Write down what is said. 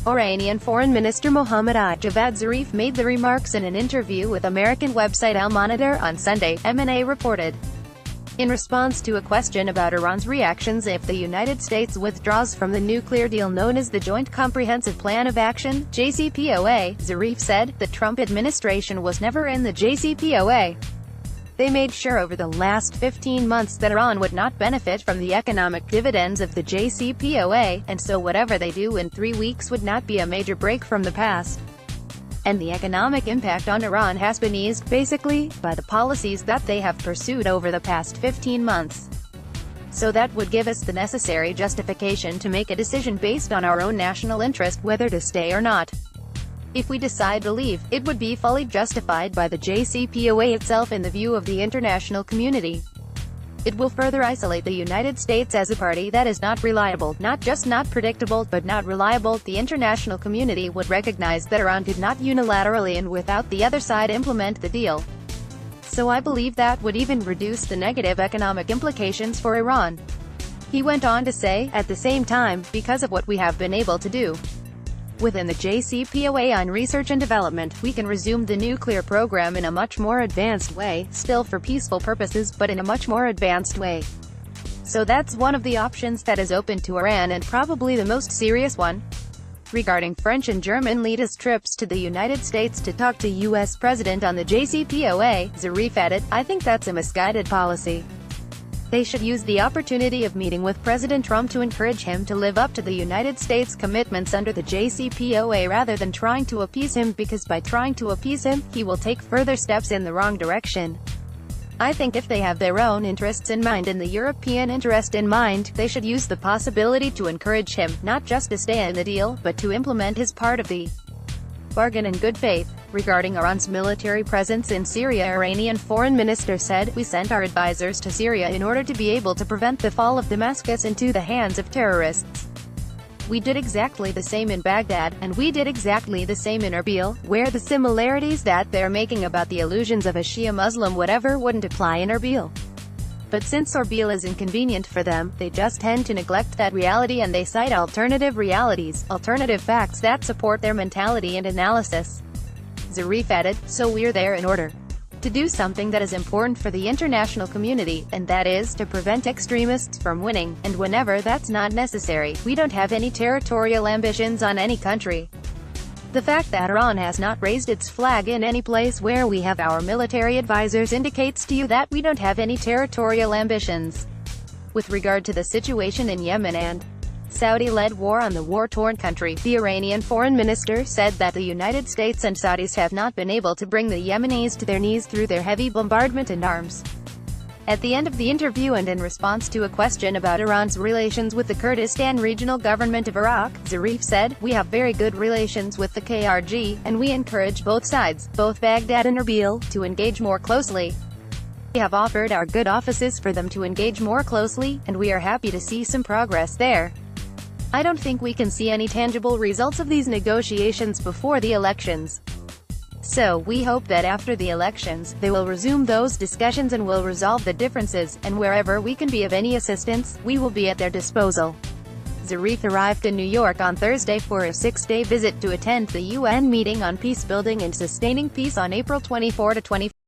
Iranian Foreign Minister Mohammad Javad Zarif made the remarks in an interview with American website Al Monitor on Sunday, MNA reported. In response to a question about Iran's reactions if the United States withdraws from the nuclear deal known as the Joint Comprehensive Plan of Action, JCPOA, Zarif said, the Trump administration was never in the JCPOA. They made sure over the last 15 months that Iran would not benefit from the economic dividends of the JCPOA, and so whatever they do in 3 weeks would not be a major break from the past. And the economic impact on Iran has been eased, basically, by the policies that they have pursued over the past 15 months. So that would give us the necessary justification to make a decision based on our own national interest whether to stay or not. If we decide to leave, it would be fully justified by the JCPOA itself in the view of the international community. It will further isolate the United States as a party that is not reliable, not just not predictable, but not reliable. The international community would recognize that Iran could not unilaterally and without the other side implement the deal. So I believe that would even reduce the negative economic implications for Iran. He went on to say, at the same time, because of what we have been able to do within the JCPOA on research and development, we can resume the nuclear program in a much more advanced way, still for peaceful purposes, but in a much more advanced way. So that's one of the options that is open to Iran, and probably the most serious one. Regarding French and German leaders' trips to the United States to talk to U.S. President on the JCPOA, Zarif added, I think that's a misguided policy. They should use the opportunity of meeting with President Trump to encourage him to live up to the United States commitments under the JCPOA rather than trying to appease him, because by trying to appease him, he will take further steps in the wrong direction. I think if they have their own interests in mind and the European interest in mind, they should use the possibility to encourage him, not just to stay in the deal, but to implement his part of the bargain in good faith. Regarding Iran's military presence in Syria, Iranian foreign minister said, we sent our advisors to Syria in order to be able to prevent the fall of Damascus into the hands of terrorists. We did exactly the same in Baghdad, and we did exactly the same in Erbil, where the similarities that they're making about the illusions of a Shia Muslim whatever wouldn't apply in Erbil. But since Erbil is inconvenient for them, they just tend to neglect that reality and they cite alternative realities, alternative facts that support their mentality and analysis. Zarif added, so we're there in order to do something that is important for the international community, and that is to prevent extremists from winning, and whenever that's not necessary, we don't have any territorial ambitions on any country. The fact that Iran has not raised its flag in any place where we have our military advisors indicates to you that we don't have any territorial ambitions. With regard to the situation in Yemen and Saudi-led war on the war-torn country, the Iranian foreign minister said that the United States and Saudis have not been able to bring the Yemenis to their knees through their heavy bombardment and arms. At the end of the interview and in response to a question about Iran's relations with the Kurdistan Regional Government of Iraq, Zarif said, we have very good relations with the KRG, and we encourage both sides, both Baghdad and Erbil, to engage more closely. We have offered our good offices for them to engage more closely, and we are happy to see some progress there. I don't think we can see any tangible results of these negotiations before the elections. So, we hope that after the elections, they will resume those discussions and will resolve the differences, and wherever we can be of any assistance, we will be at their disposal. Zarif arrived in New York on Thursday for a 6-day visit to attend the UN meeting on peace building and sustaining peace on April 24 to 25.